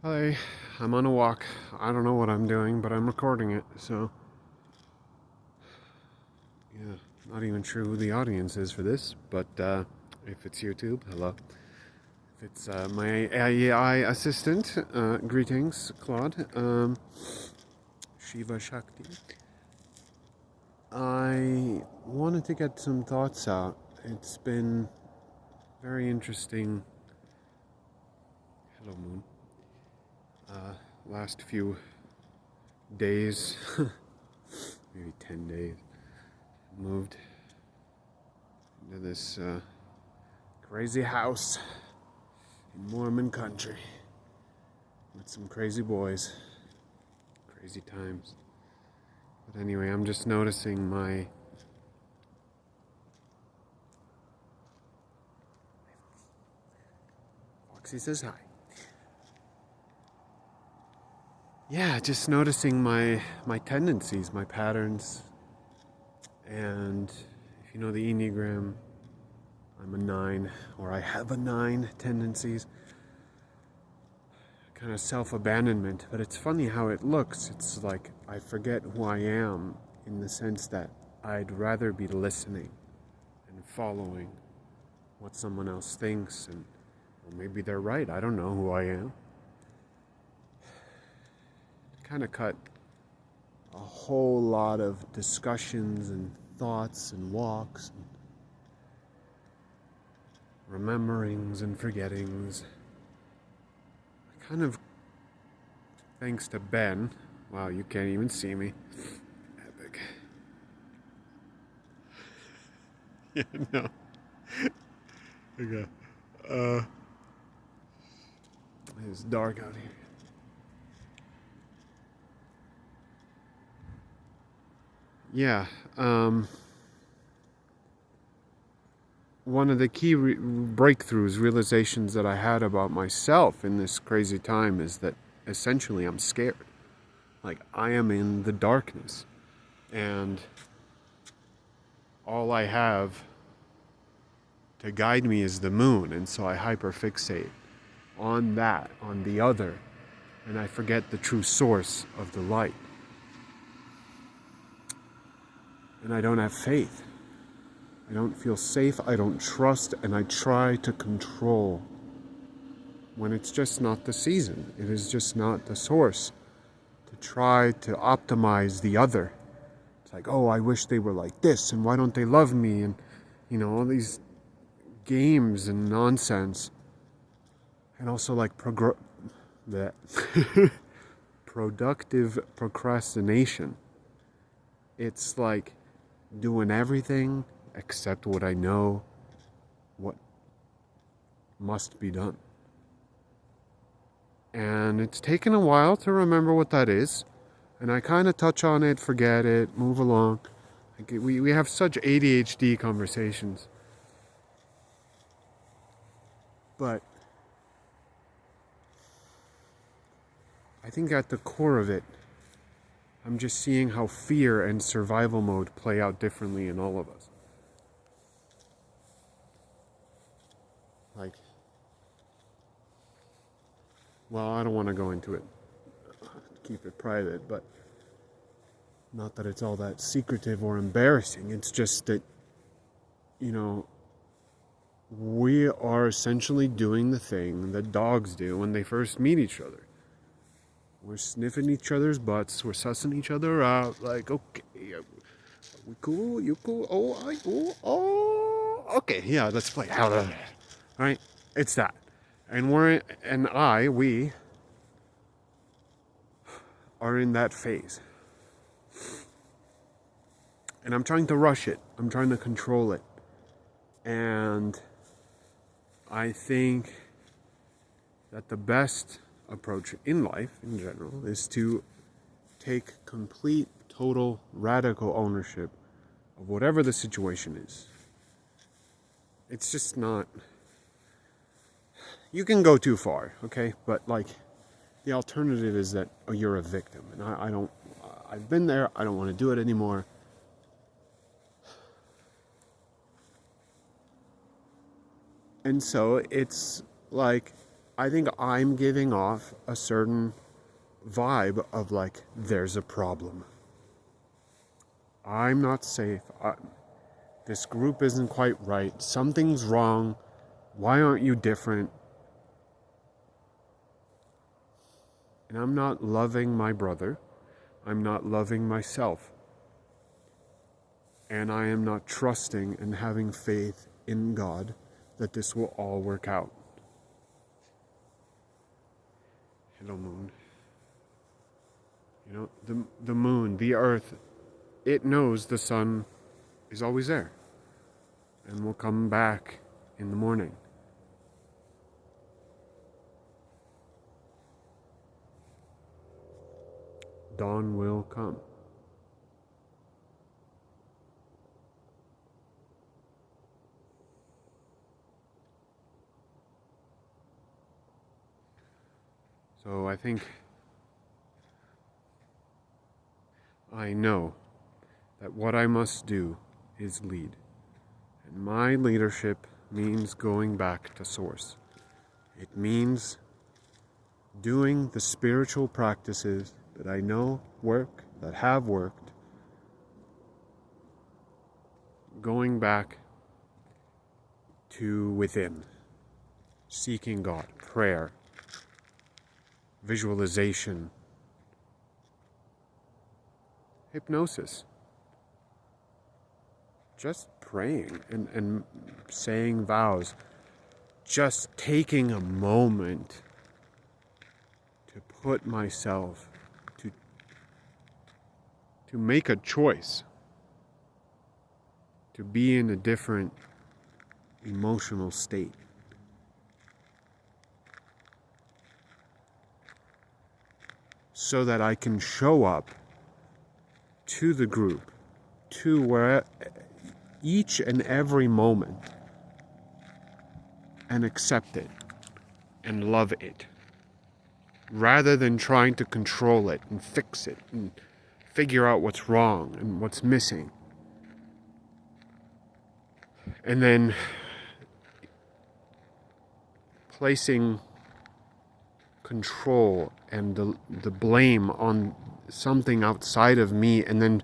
Hi, I'm on a walk. I don't know what I'm doing, but I'm recording it, so yeah, not even sure who the audience is for this, but if it's YouTube, hello. If it's my AI assistant, greetings, Claude. Shiva Shakti. I wanted to get some thoughts out. It's been very interesting. Hello, Moon. Last few days, maybe 10 days, moved into this crazy house in Mormon country with some crazy boys, crazy times. But anyway, I'm just noticing my Foxy says hi. Yeah, just noticing my tendencies, my patterns, and if you know the Enneagram, I'm a 9, or I have a 9 tendencies. Kind of self-abandonment, but it's funny how it looks. It's like I forget who I am in the sense that I'd rather be listening and following what someone else thinks, and well, maybe they're right. I don't know who I am. Kind of cut a whole lot of discussions and thoughts and walks and rememberings and forgettings. Kind of thanks to Ben. Wow, you can't even see me. Epic. Yeah, no. Okay. Uh, it's dark out here. Yeah. One of the key breakthroughs, realizations that I had about myself in this crazy time is that essentially I'm scared. Like I am in the darkness, and all I have to guide me is the moon, and so I hyperfixate on that, on the other, and I forget the true source of the light. And I don't have faith. I don't feel safe, I don't trust, and I try to control when it's just not the season. It is just not the source. To try to optimize the other. It's like, oh, I wish they were like this, and why don't they love me? And, all these games and nonsense. And also like that productive procrastination. It's like doing everything except what I know what must be done. And it's taken a while to remember what that is. And I kind of touch on it, forget it, move along. Like we have such ADHD conversations. But I think at the core of it, I'm just seeing how fear and survival mode play out differently in all of us. Like, well, I don't want to go into it, keep it private, but not that it's all that secretive or embarrassing. It's just that, we are essentially doing the thing that dogs do when they first meet each other. We're sniffing each other's butts. We're sussing each other out. Like, okay, we cool? You cool? Oh, I cool? Oh, okay, yeah, let's play. All right, it's that, and we are in that phase, and I'm trying to rush it. I'm trying to control it, and I think that the best approach in life in general is to take complete, total, radical ownership of whatever the situation is. It's just not. You can go too far, okay? But like, the alternative is that you're a victim, and I don't. I've been there. I don't want to do it anymore. And so it's like I think I'm giving off a certain vibe of like, there's a problem. I'm not safe. This group isn't quite right. Something's wrong. Why aren't you different? And I'm not loving my brother. I'm not loving myself. And I am not trusting and having faith in God that this will all work out. Hello, moon. You know, the moon, the earth, it knows the sun is always there and will come back in the morning. Dawn will come. So I think I know that what I must do is lead. And my leadership means going back to source. It means doing the spiritual practices that I know work, that have worked, going back to within, seeking God, prayer, visualization, hypnosis, just praying and saying vows, just taking a moment to put myself to make a choice, to be in a different emotional state. So that I can show up to the group, to where each and every moment, and accept it and love it, rather than trying to control it and fix it and figure out what's wrong and what's missing. And then placing control and the blame on something outside of me, and then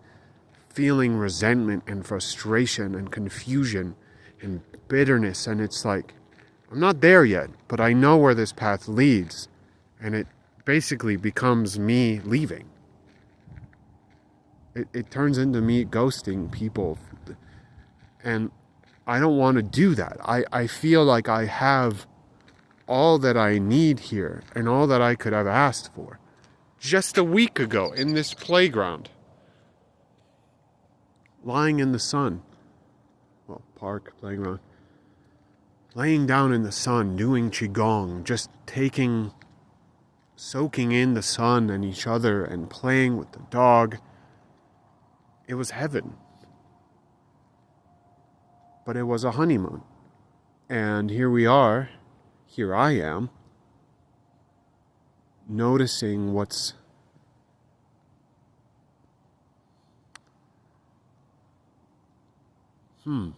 feeling resentment and frustration and confusion and bitterness. And it's like, I'm not there yet, but I know where this path leads. And it basically becomes me leaving. It turns into me ghosting people. And I don't want to do that. I feel like I have all that I need here and all that I could have asked for just a week ago in this playground, lying in the sun. Well, park, playground. Laying down in the sun, doing qigong, just soaking in the sun and each other and playing with the dog. It was heaven. But it was a honeymoon. And here we are, here I am, noticing what's I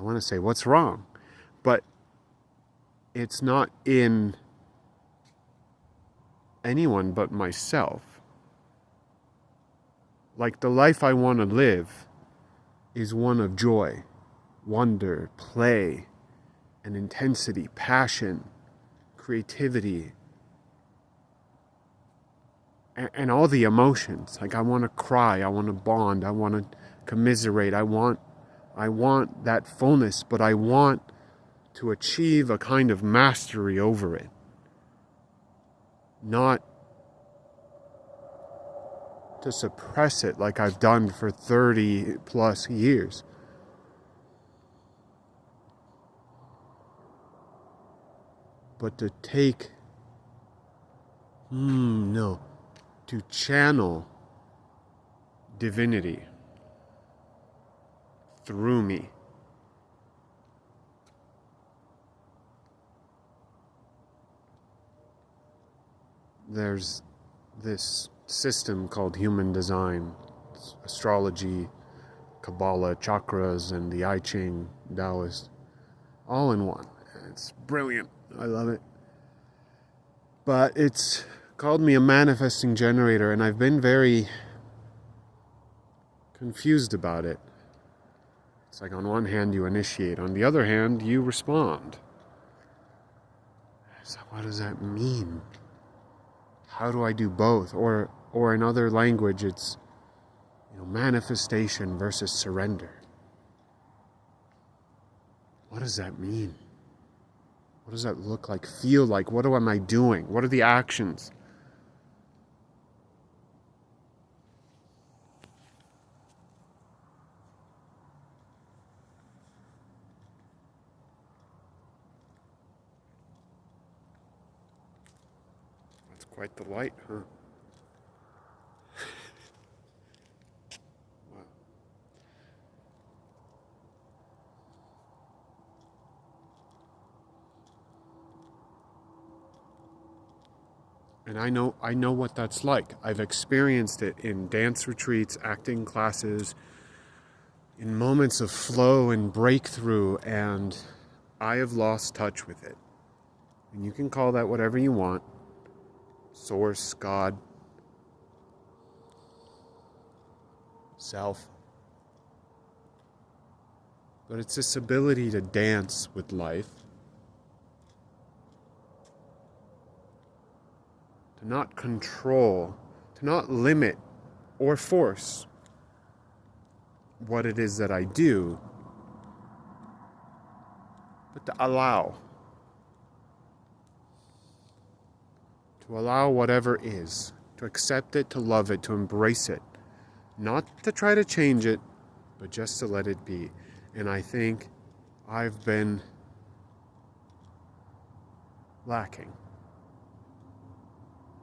want to say what's wrong, but it's not in anyone but myself. Like, the life I want to live is one of joy, wonder, play, and intensity, passion, creativity, and all the emotions. Like, I want to cry, I want to bond, I want to commiserate, I want that fullness, but I want to achieve a kind of mastery over it. Not to suppress it like I've done for 30 plus years. But to to channel divinity through me. There's this system called human design, astrology, Kabbalah, chakras, and the I Ching, Taoist, all in one. And It's brilliant. I love it. But it's called me a manifesting generator, and I've been very confused about it. It's like on one hand you initiate, on the other hand you respond. So what does that mean? How do I do both? Or in other language it's manifestation versus surrender. What does that mean? What does that look like, feel like? What am I doing? What are the actions? That's quite the light, huh? Wow. And I know what that's like. I've experienced it in dance retreats, acting classes, in moments of flow and breakthrough, and I have lost touch with it. And you can call that whatever you want. Source, God, self. But it's this ability to dance with life. To not control, to not limit or force what it is that I do, but to allow. To allow whatever is, to accept it, to love it, to embrace it. Not to try to change it, but just to let it be. And I think I've been lacking.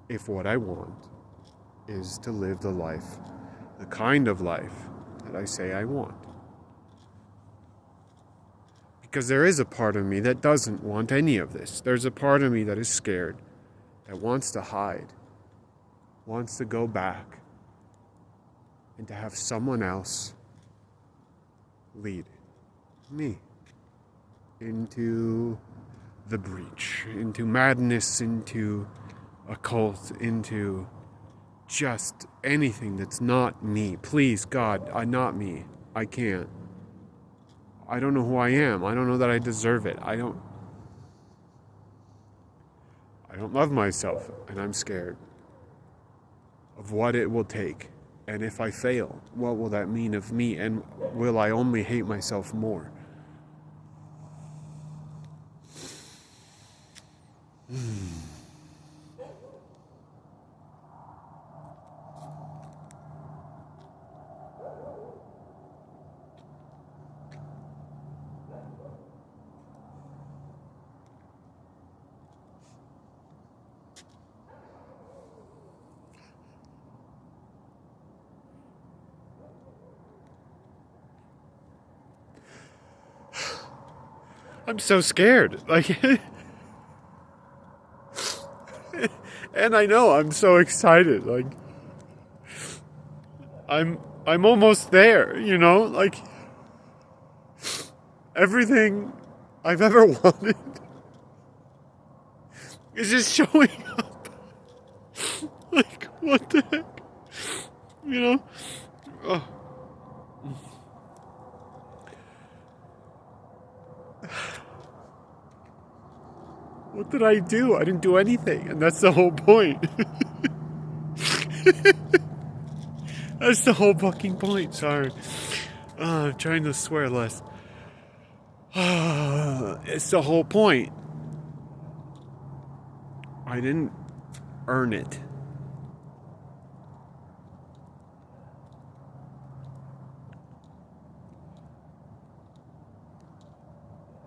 If what I want is to live the life, the kind of life that I say I want. Because there is a part of me that doesn't want any of this. There's a part of me that is scared, that wants to hide, wants to go back, and to have someone else lead me into the breach, into madness, into a cult, into just anything that's not me. Please, God, not me. I can't. I don't know who I am. I don't know that I deserve it. I don't love myself, and I'm scared of what it will take. And if I fail, what will that mean of me? And will I only hate myself more? I'm so scared. And I know I'm so excited. I'm almost there, everything I've ever wanted is just showing up. What the heck? Oh. What did I do? I didn't do anything, and that's the whole point. That's the whole fucking point, sorry. I'm trying to swear less. It's the whole point. I didn't earn it.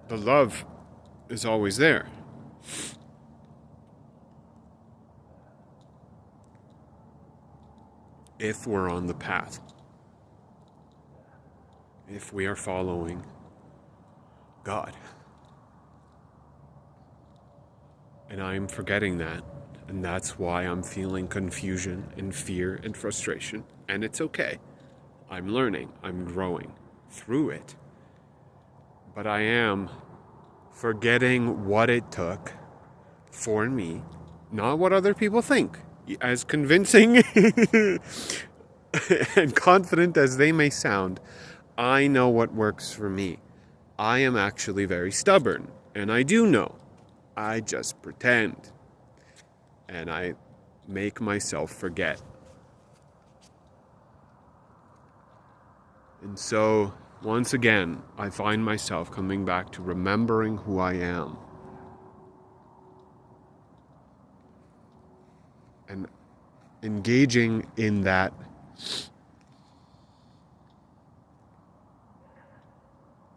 The love is always there. If we're on the path. If we are following God. And I'm forgetting that. And that's why I'm feeling confusion and fear and frustration. And it's okay. I'm learning. I'm growing through it. But I am forgetting what it took for me, not what other people think. As convincing and confident as they may sound, I know what works for me. I am actually very stubborn, and I do know. I just pretend, and I make myself forget. And so, once again, I find myself coming back to remembering who I am. And engaging in that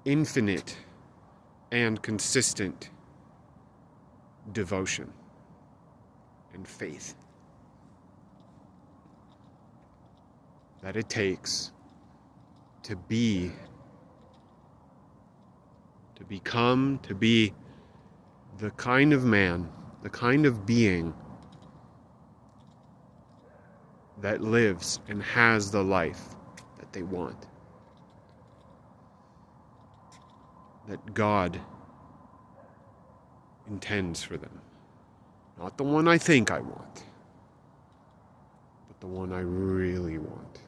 infinite and consistent devotion and faith that it takes to be, to become, to be the kind of man, the kind of being that lives and has the life that they want. That God intends for them. Not the one I think I want, but the one I really want.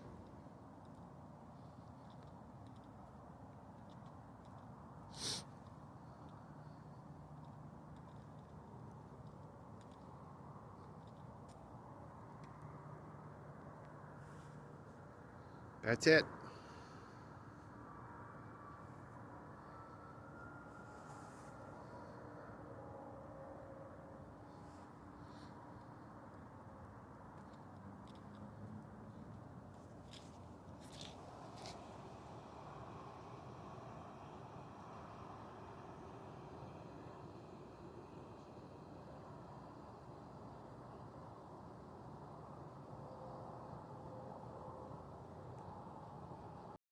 That's it.